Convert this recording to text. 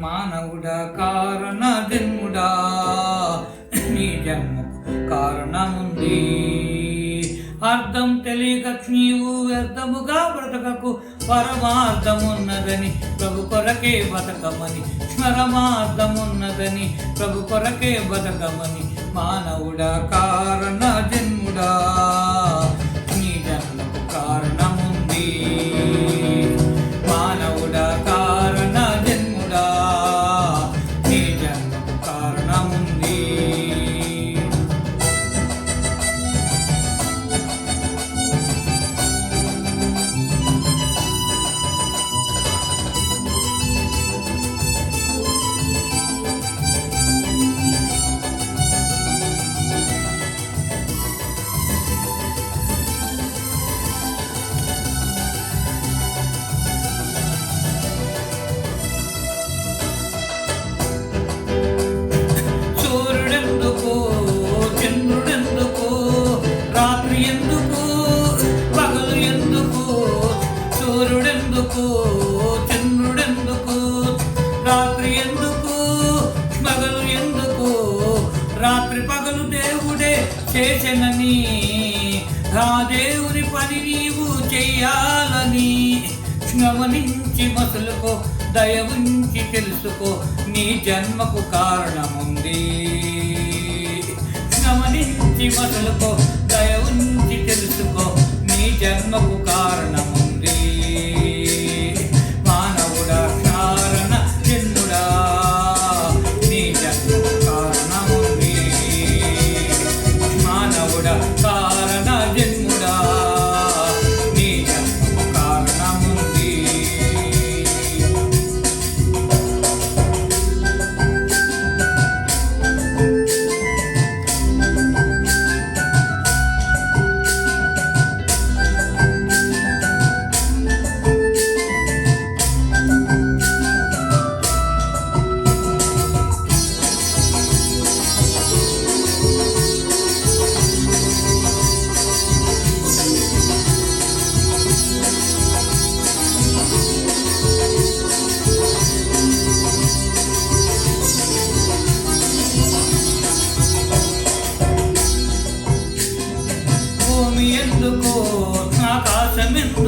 మానవుడా కారణ జన్ముడా, నీ జన్మకు కారణముంది. అర్థం తెలియక నీవు వ్యర్థముగా బ్రతకకు, పరమార్థమున్నదని ప్రభు కొరకే బతకమని, పరమార్థమున్నదని ప్రభు కొరకే బతకమని. మానవుడా కారణ జన్ముడా, నీ జన్మకు కారణముంది. మానవుడా కారణ జన్ముడా, నీ జన్మకు కారణముంది. సూర్యుడెందుకు, చంద్రుడెందుకు, రాత్రి ఎందుకు, పగలు ఎందుకు? రాత్రి పగలు దేవుడే చేసెనని, ఆ దేవుని పని నీవు చెయ్యాలని గమనించి మసులుకో, దయ ఉంచి తెలుసుకో, నీ జన్మకు కారణముంది. గమనించి మసులుకో, దయ ఉంచి తెలుసుకో, నీ జన్మకు కారణముంది. మానవుడా కారణ జన్ముడా, నీ జన్మకు కారణముంది. మానవుడా కారణ జన్ముడా, నీ జన్మకు కారణముంది. భూమి ఎందుకు, ఆకాశం ఎందుకు,